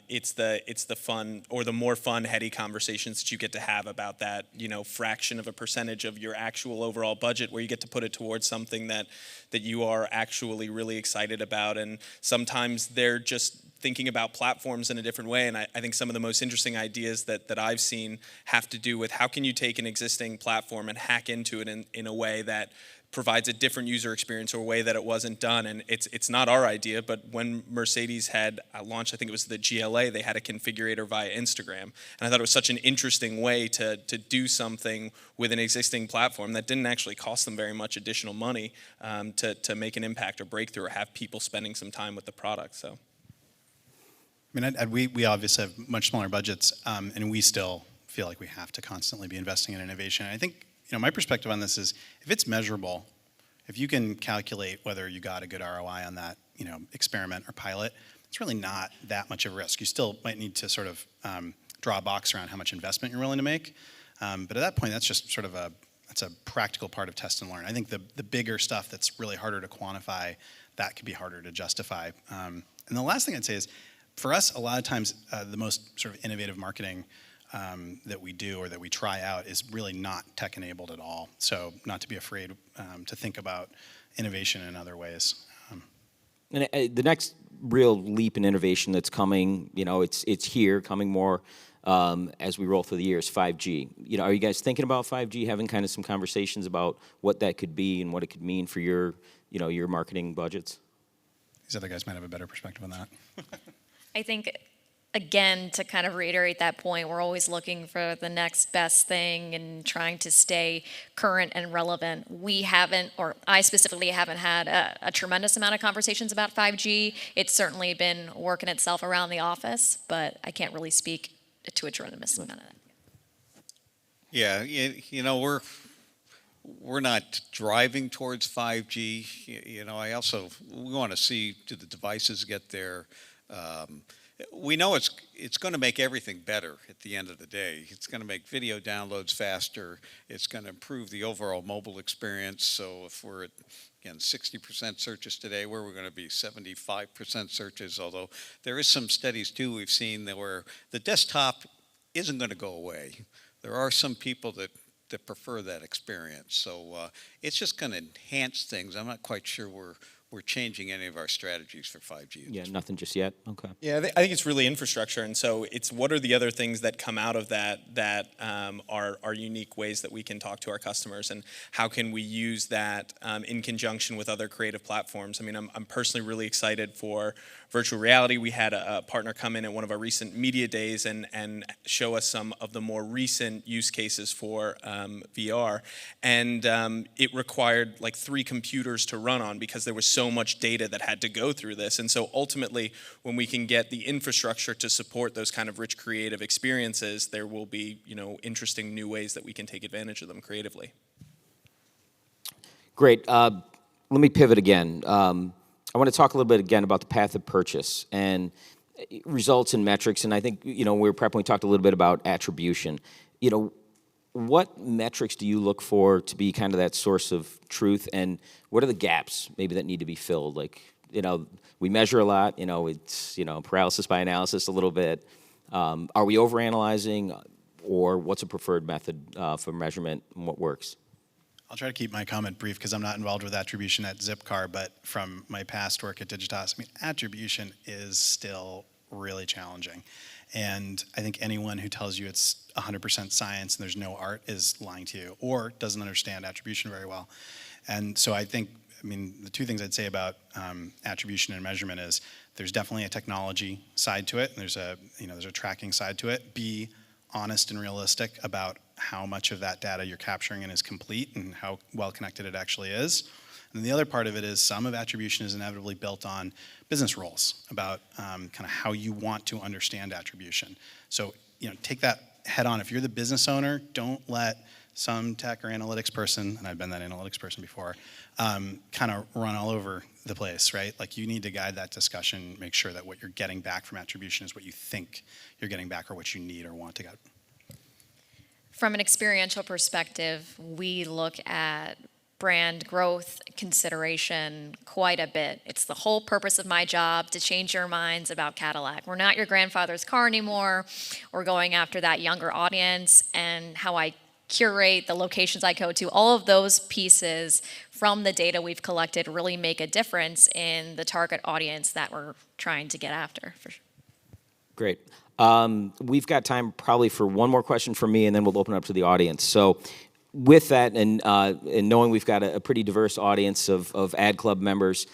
S5: it's the fun or the more fun, heady conversations that you get to have about that fraction of a percentage of your actual overall budget, where you get to put it towards something that you are actually really excited about. And sometimes they're just thinking about platforms in a different way. And I think some of the most interesting ideas that I've seen have to do with how can you take an existing platform and hack into it in a way that provides a different user experience or a way that it wasn't done. And it's not our idea, but when Mercedes had launched, I think it was the GLA, they had a configurator via Instagram. And I thought it was such an interesting way to do something with an existing platform that didn't actually cost them very much additional money to make an impact or breakthrough or have people spending some time with the product. So,
S7: I mean, we obviously have much smaller budgets, and we still feel like we have to constantly be investing in innovation. And I think, my perspective on this is, if it's measurable, if you can calculate whether you got a good ROI on that, experiment or pilot, it's really not that much of a risk. You still might need to sort of draw a box around how much investment you're willing to make. But at that point, that's just sort of that's a practical part of test and learn. I think the bigger stuff that's really harder to quantify, that could be harder to justify. And the last thing I'd say is, for us, a lot of times, the most sort of innovative marketing that we do or that we try out is really not tech-enabled at all. So not to be afraid to think about innovation in other ways.
S2: And the next real leap in innovation that's coming, it's here, coming more as we roll through the years, 5G. Are you guys thinking about 5G, having kind of some conversations about what that could be and what it could mean for your marketing budgets?
S7: These other guys might have a better perspective on that.
S4: I think, again, to kind of reiterate that point, we're always looking for the next best thing and trying to stay current and relevant. We haven't, or I specifically haven't had a tremendous amount of conversations about 5G. It's certainly been working itself around the office, but I can't really speak to a tremendous amount of that.
S6: Yeah, we're not driving towards 5G. We want to see, do the devices get there? We know it's going to make everything better at the end of the day. It's going to make video downloads faster. It's going to improve the overall mobile experience. So if we're at, again, 60% searches today, where we're going to be 75% searches, although there is some studies too we've seen that where the desktop isn't going to go away. There are some people that prefer that experience. So it's just going to enhance things. I'm not quite sure we're changing any of our strategies for 5G.
S2: Yeah, nothing just yet. Okay.
S5: Yeah, I think it's really infrastructure, and so it's what are the other things that come out of that are unique ways that we can talk to our customers, and how can we use that in conjunction with other creative platforms. I mean, I'm personally really excited for virtual reality. We had a partner come in at one of our recent media days and show us some of the more recent use cases for VR, and it required like 3 computers to run on because there was so much data that had to go through this. And so ultimately, when we can get the infrastructure to support those kind of rich creative experiences, there will be, interesting new ways that we can take advantage of them creatively.
S2: Great. Let me pivot again. I want to talk a little bit again about the path of purchase and results and metrics. And I think, we were prepping, we talked a little bit about attribution. What metrics do you look for to be kind of that source of truth, and what are the gaps maybe that need to be filled? Like, we measure a lot, it's, paralysis by analysis a little bit. Are we overanalyzing, or what's a preferred method for measurement and what works?
S7: I'll try to keep my comment brief because I'm not involved with attribution at Zipcar, but from my past work at Digitas, attribution is still really challenging. And I think anyone who tells you it's 100% science and there's no art is lying to you or doesn't understand attribution very well. And so I think, the 2 things I'd say about attribution and measurement is there's definitely a technology side to it, and there's a tracking side to it. Be honest and realistic about how much of that data you're capturing and is complete and how well connected it actually is. And the other part of it is some of attribution is inevitably built on business roles about kind of how you want to understand attribution. So, take that head on. If you're the business owner, don't let some tech or analytics person, and I've been that analytics person before, kind of run all over the place, right? Like, you need to guide that discussion, make sure that what you're getting back from attribution is what you think you're getting back or what you need or want to get.
S4: From an experiential perspective, we look at brand growth consideration quite a bit. It's the whole purpose of my job to change your minds about Cadillac. We're not your grandfather's car anymore. We're going after that younger audience, and how I curate the locations I go to. All of those pieces from the data we've collected really make a difference in the target audience that we're trying to get after. For sure.
S2: Great. We've got time probably for one more question from me, and then we'll open up to the audience. So with that, and knowing we've got a pretty diverse audience of Ad Club members,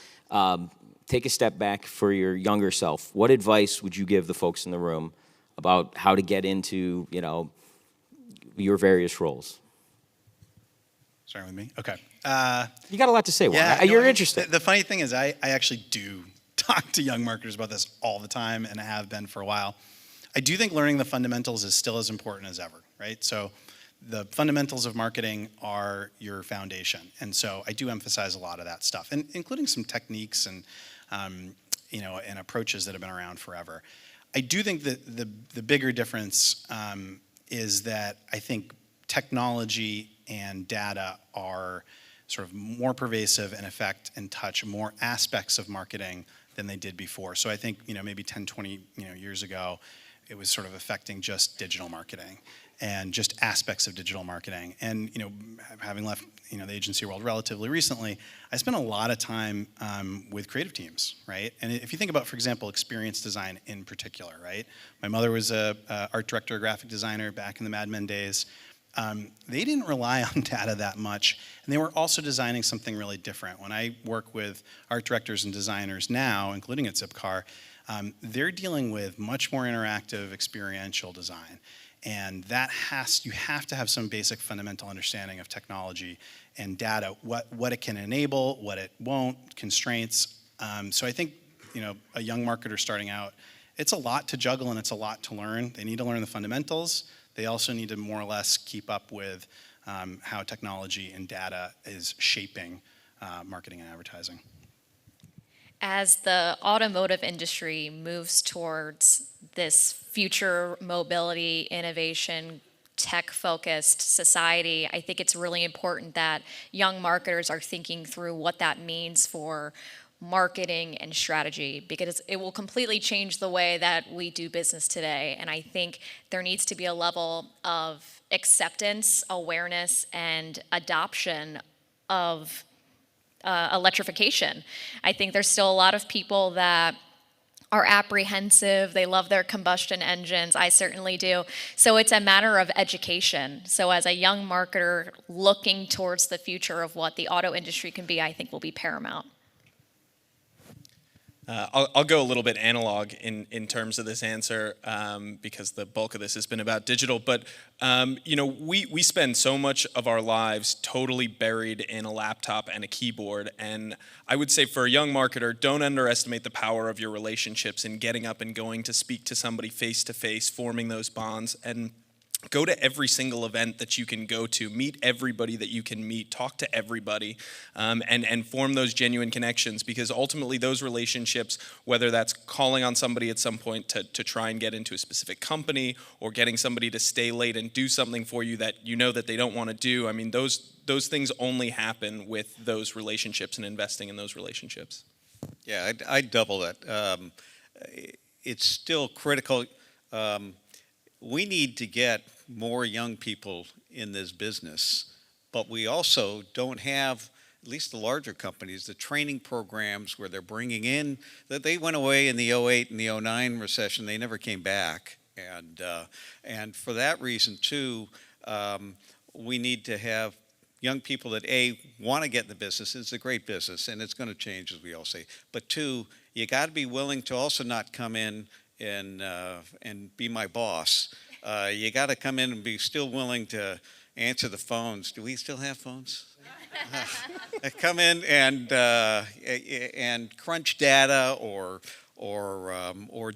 S2: take a step back for your younger self. What advice would you give the folks in the room about how to get into, your various roles?
S7: Starting with me? Okay.
S2: You got a lot to say.
S7: Yeah,
S2: Warren. You're interested.
S7: The funny thing is I actually do talk to young marketers about this all the time, and I have been for a while. I do think learning the fundamentals is still as important as ever, right? So the fundamentals of marketing are your foundation. And so I do emphasize a lot of that stuff, and including some techniques and and approaches that have been around forever. I do think that the bigger difference is that I think technology and data are sort of more pervasive and affect and touch more aspects of marketing than they did before. So I think maybe 10, 20 years ago, it was sort of affecting just digital marketing and just aspects of digital marketing. And having left the agency world relatively recently, I spent a lot of time with creative teams, right? And if you think about, for example, experience design in particular, right? My mother was a art director, graphic designer back in the Mad Men days. They didn't rely on data that much, and they were also designing something really different. When I work with art directors and designers now, including at Zipcar, they're dealing with much more interactive, experiential design. And you have to have some basic fundamental understanding of technology and data, what it can enable, what it won't, constraints. So I think, a young marketer starting out, it's a lot to juggle and it's a lot to learn. They need to learn the fundamentals. They also need to more or less keep up with how technology and data is shaping marketing and advertising.
S4: As the automotive industry moves towards this future mobility, innovation, tech-focused society, I think it's really important that young marketers are thinking through what that means for marketing and strategy, because it will completely change the way that we do business today. And I think there needs to be a level of acceptance, awareness, and adoption of electrification. I think there's still a lot of people that are apprehensive. They love their combustion engines. I certainly do. So it's a matter of education. So as a young marketer looking towards the future of what the auto industry can be, I think will be paramount.
S5: I'll go a little bit analog in terms of this answer because the bulk of this has been about digital. But we spend so much of our lives totally buried in a laptop and a keyboard. And I would say for a young marketer, don't underestimate the power of your relationships in getting up and going to speak to somebody face to face, forming those bonds, and go to every single event that you can go to, meet everybody that you can meet, talk to everybody, and form those genuine connections, because ultimately those relationships, whether that's calling on somebody at some point to try and get into a specific company, or getting somebody to stay late and do something for you that that they don't want to do, I mean, those things only happen with those relationships and investing in those relationships.
S6: Yeah, I'd double that. It's still critical. We need to get more young people in this business, but we also don't have, at least the larger companies, the training programs where they're bringing in, that they went away in the 08 and the 09 recession, they never came back. And for that reason too, we need to have young people that want to get in the business. It's a great business and it's going to change, as we all say. But two, you got to be willing to also not come in and be my boss. You got to come in and be still willing to answer the phones. Do we still have phones? Come in and crunch data or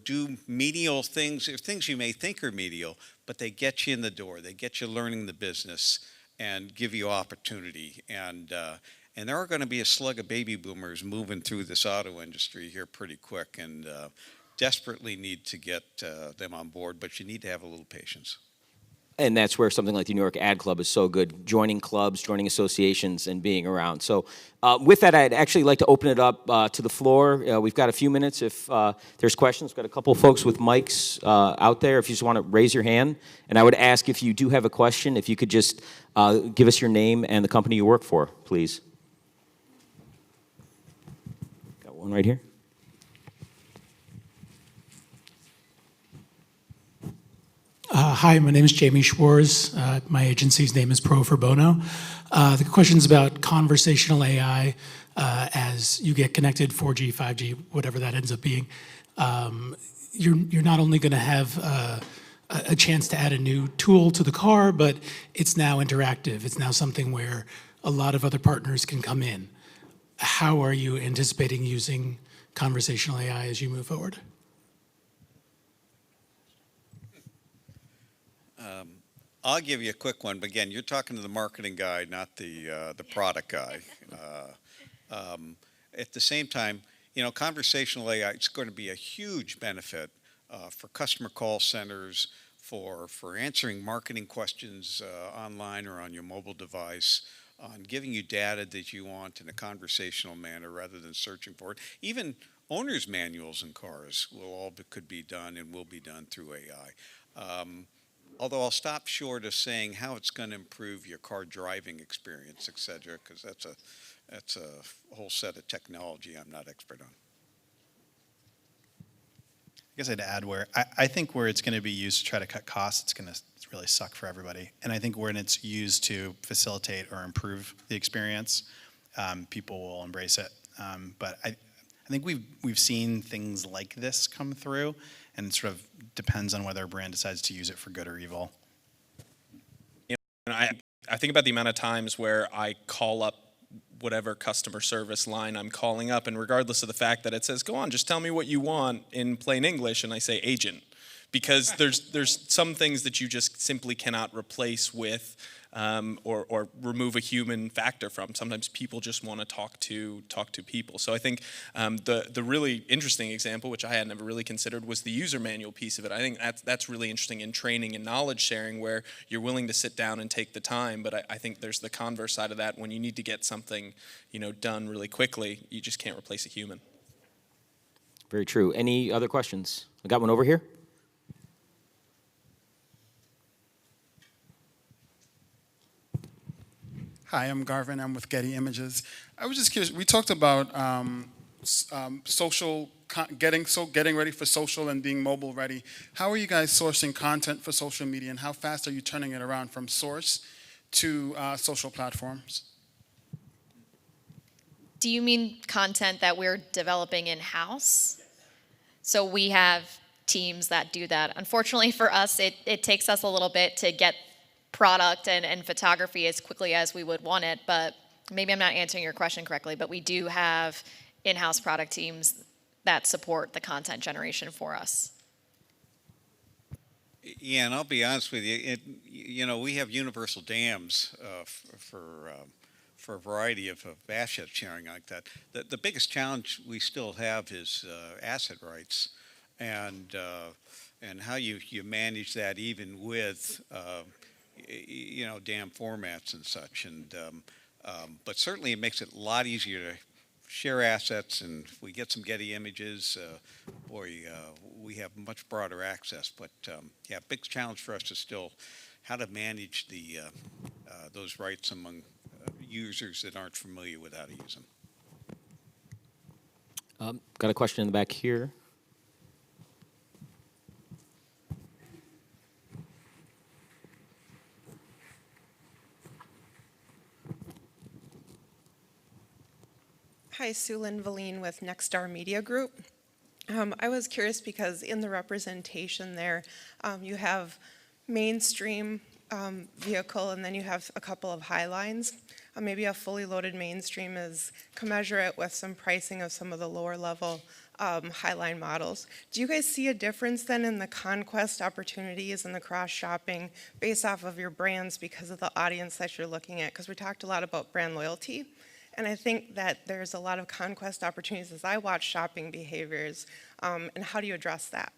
S6: do menial things, or things you may think are menial, but they get you in the door. They get you learning the business and give you opportunity. And there are going to be a slug of baby boomers moving through this auto industry here pretty quick, and desperately need to get them on board, but you need to have a little patience.
S2: And that's where something like the New York Ad Club is so good, joining clubs, joining associations, and being around. So with that, I'd actually like to open it up to the floor. We've got a few minutes if there's questions. We've got a couple of folks with mics out there if you just want to raise your hand. And I would ask, if you do have a question, if you could just give us your name and the company you work for, please. Got one right here.
S8: Hi, my name is Jamie Schwartz. My agency's name is Pro For Bono. The question's about conversational AI as you get connected, 4G, 5G, whatever that ends up being. You're not only going to have a chance to add a new tool to the car, but it's now interactive. It's now something where a lot of other partners can come in. How are you anticipating using conversational AI as you move forward?
S6: I'll give you a quick one, but again, you're talking to the marketing guy, not the product guy. At the same time, conversational AI is going to be a huge benefit for customer call centers, for answering marketing questions online or on your mobile device, on giving you data that you want in a conversational manner rather than searching for it. Even owner's manuals in cars could be done and will be done through AI. Although I'll stop short of saying how it's going to improve your car driving experience, et cetera, because that's a whole set of technology I'm not expert on.
S7: I guess I'd add where I think where it's going to be used to try to cut costs, it's going to really suck for everybody. And I think when it's used to facilitate or improve the experience, people will embrace it. But I think we've seen things like this come through, and it sort of depends on whether a brand decides to use it for good or evil.
S5: And I think about the amount of times where I call up whatever customer service line I'm calling up, and regardless of the fact that it says, go on, just tell me what you want in plain English, and I say agent. Because there's some things that you just simply cannot replace with or remove a human factor from. Sometimes people just want to talk to people. So I think the really interesting example, which I had never really considered, was the user manual piece of it. I think that's really interesting in training and knowledge sharing, where you're willing to sit down and take the time. But I think there's the converse side of that. When you need to get something done really quickly, you just can't replace a human.
S2: Very true. Any other questions? I got one over here.
S9: Hi, I'm Garvin. I'm with Getty Images. I was just curious. We talked about getting ready for social and being mobile ready. How are you guys sourcing content for social media, and how fast are you turning it around from source to social platforms?
S4: Do you mean content that we're developing in-house? So we have teams that do that. Unfortunately for us, it takes us a little bit to get product and photography as quickly as we would want it, but maybe I'm not answering your question correctly, but we do have in-house product teams that support the content generation for us.
S6: Yeah, and I'll be honest with you, we have universal dams for a variety of asset sharing like that. The biggest challenge we still have is asset rights, and how you manage that even with dam formats and such. And but certainly it makes it a lot easier to share assets, and if we get some Getty images, we have much broader access. But yeah, big challenge for us is still how to manage those rights among users that aren't familiar with how to use them.
S2: Got a question in the back here.
S10: Hi, Sue Lynn Valine with Nexstar Media Group. I was curious because in the representation there, you have mainstream vehicle, and then you have a couple of high lines. Maybe a fully loaded mainstream is commensurate with some pricing of some of the lower level highline models. Do you guys see a difference then in the conquest opportunities and the cross shopping based off of your brands because of the audience that you're looking at? Because we talked a lot about brand loyalty. And I think that there's a lot of conquest opportunities as I watch shopping behaviors. And how do you address that?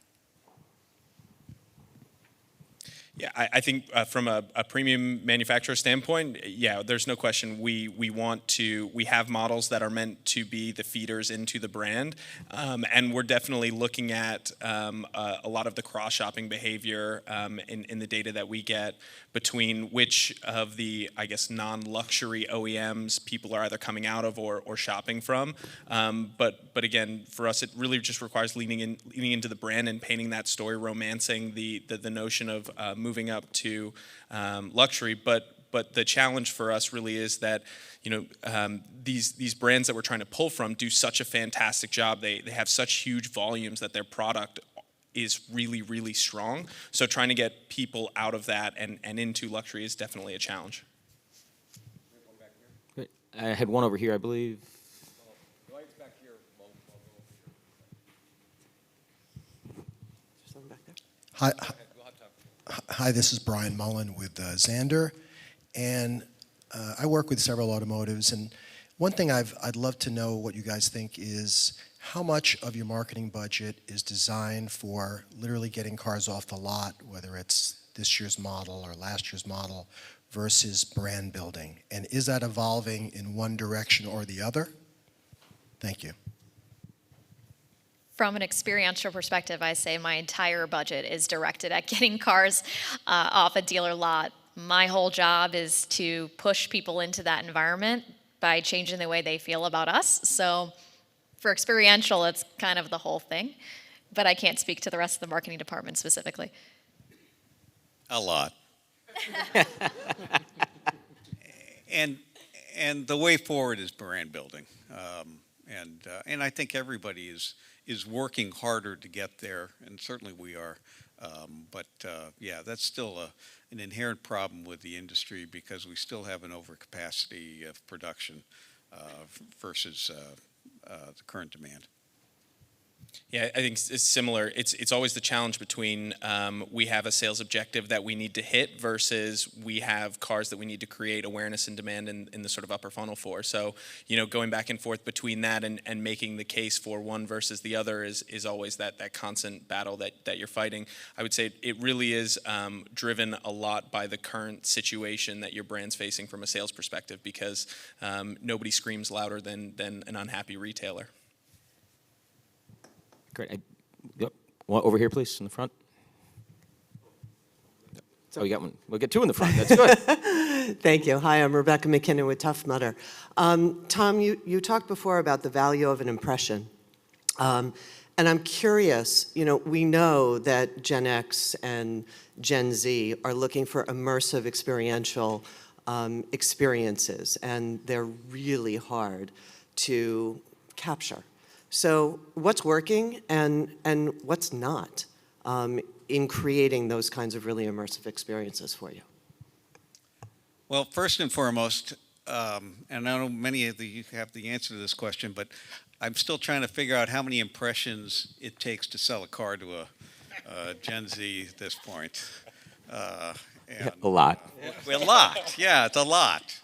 S5: Yeah, I think from a premium manufacturer standpoint, yeah, there's no question we have models that are meant to be the feeders into the brand, and we're definitely looking at a lot of the cross-shopping behavior in the data that we get between which of the, I guess, non-luxury OEMs people are either coming out of or shopping from. But again, for us, it really just requires leaning into the brand and painting that story, romancing the notion of moving up to luxury. But the challenge for us really is that, these brands that we're trying to pull from do such a fantastic job. They have such huge volumes that their product is really, really strong. So trying to get people out of that and into luxury is definitely a challenge.
S2: Great. I had one over here, I believe.
S11: Hi, this is Brian Mullen with Xander, and I work with several automotives, and one thing I'd love to know what you guys think is how much of your marketing budget is designed for literally getting cars off the lot, whether it's this year's model or last year's model, versus brand building, and is that evolving in one direction or the other? Thank you.
S4: From an experiential perspective, I say my entire budget is directed at getting cars off a dealer lot. My whole job is to push people into that environment by changing the way they feel about us. So for experiential, it's kind of the whole thing, but I can't speak to the rest of the marketing department specifically.
S6: A lot. And the way forward is brand building. And I think everybody is working harder to get there, and certainly we are. But yeah, that's still an inherent problem with the industry because we still have an overcapacity of production versus the current demand.
S5: Yeah, I think it's similar. It's always the challenge between we have a sales objective that we need to hit versus we have cars that we need to create awareness and demand in the sort of upper funnel for. So, going back and forth between that and making the case for one versus the other is always that constant battle that you're fighting. I would say it really is driven a lot by the current situation that your brand's facing from a sales perspective because nobody screams louder than an unhappy retailer.
S2: Great. Yep. One over here, please, in the front. Oh, you got one. We'll get two in the front. That's good.
S12: Thank you. Hi, I'm Rebecca McKinnon with Tough Mudder. Tom, you talked before about the value of an impression. And I'm curious, we know that Gen X and Gen Z are looking for immersive experiential experiences, and they're really hard to capture. So what's working and what's not in creating those kinds of really immersive experiences for you?
S6: Well, first and foremost, and I know many of you have the answer to this question, but I'm still trying to figure out how many impressions it takes to sell a car to a Gen Z at this point.
S2: A lot.
S6: A lot, yeah, it's a lot.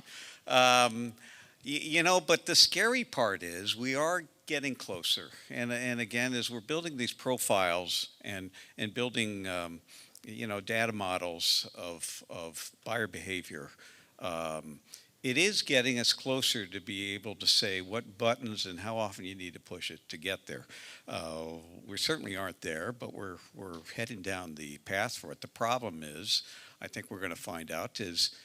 S6: But the scary part is we are getting closer. And again, as we're building these profiles and building, data models of buyer behavior, it is getting us closer to be able to say what buttons and how often you need to push it to get there. We certainly aren't there, but we're heading down the path for it. The problem is, I think we're going to find out is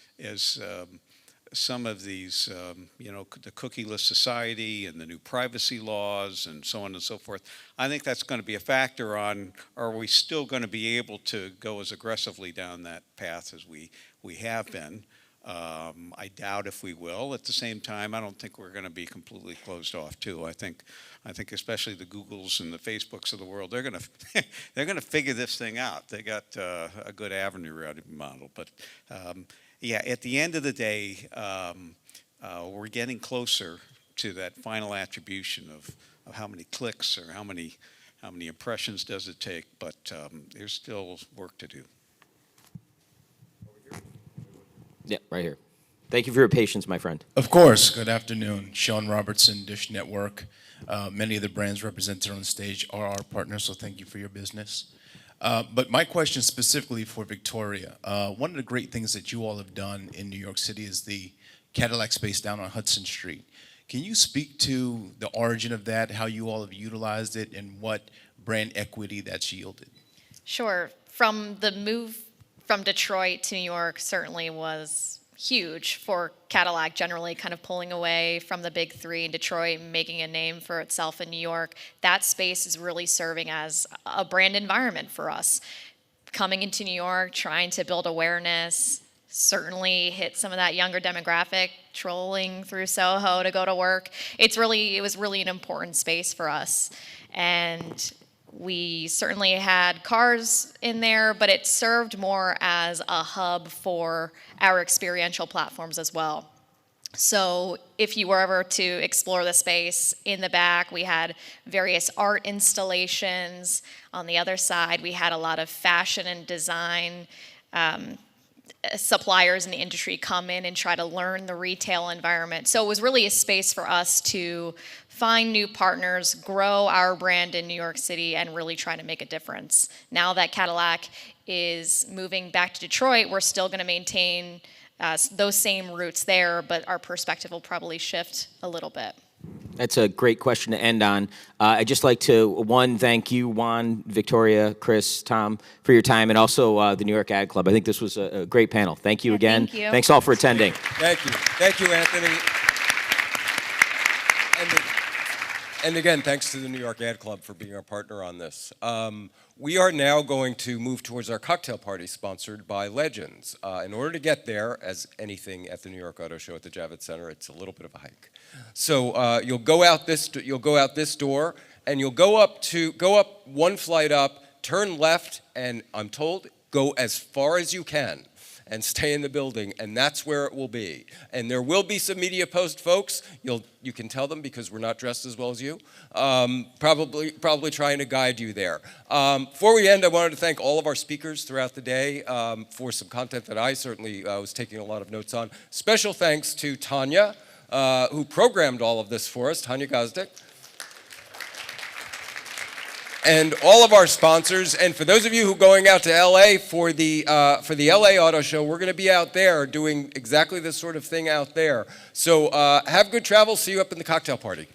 S6: some of these, the cookieless society and the new privacy laws and so on and so forth, I think that's going to be a factor on, are we still going to be able to go as aggressively down that path as we have been? I doubt if we will. At the same time, I don't think we're going to be completely closed off too. I think especially the Googles and the Facebooks of the world, they're going to figure this thing out. They got a good avenue routing model, but yeah, at the end of the day, we're getting closer to that final attribution of how many clicks or how many impressions does it take, but there's still work to do.
S2: Yeah, right here. Thank you for your patience, my friend.
S13: Of course. Good afternoon. Sean Robertson, Dish Network. Many of the brands represented on the stage are our partners, so thank you for your business. But my question specifically for Victoria, one of the great things that you all have done in New York City is the Cadillac space down on Hudson Street. Can you speak to the origin of that, how you all have utilized it, and what brand equity that's yielded?
S4: Sure. From the move from Detroit to New York certainly was huge for Cadillac generally, kind of pulling away from the big three in Detroit, making a name for itself in New York. That space is really serving as a brand environment for us. Coming into New York, trying to build awareness, certainly hit some of that younger demographic, trolling through Soho to go to work. It was really an important space for us. And we certainly had cars in there, but it served more as a hub for our experiential platforms as well. So if you were ever to explore the space, in the back we had various art installations. On the other side we had a lot of fashion and design suppliers in the industry come in and try to learn the retail environment. So it was really a space for us to find new partners, grow our brand in New York City, and really try to make a difference. Now that Cadillac is moving back to Detroit, we're still going to maintain those same roots there, but our perspective will probably shift a little bit.
S2: That's a great question to end on. I'd just like to, thank you, Juan, Victoria, Chris, Tom, for your time, and also the New York Ad Club. I think this was a great panel. Thank you again.
S4: Thank you.
S2: Thanks all for attending.
S14: Thank you. Thank you, Anthony. And again, thanks to the New York Ad Club for being our partner on this. We are now going to move towards our cocktail party sponsored by Legends. In order to get there, as anything at the New York Auto Show at the Javits Center, it's a little bit of a hike. So you'll go out this door, and you'll go up one flight up, turn left, and I'm told go as far as you can and stay in the building, and that's where it will be. And there will be some media post folks. You can tell them because we're not dressed as well as you. Probably trying to guide you there. Before we end, I wanted to thank all of our speakers throughout the day for some content that I certainly was taking a lot of notes on. Special thanks to Tanya, who programmed all of this for us, Tanya Gazdik. And all of our sponsors, and for those of you who are going out to LA for the LA Auto Show, we're going to be out there doing exactly this sort of thing out there. So have good travel. See you up in the cocktail party.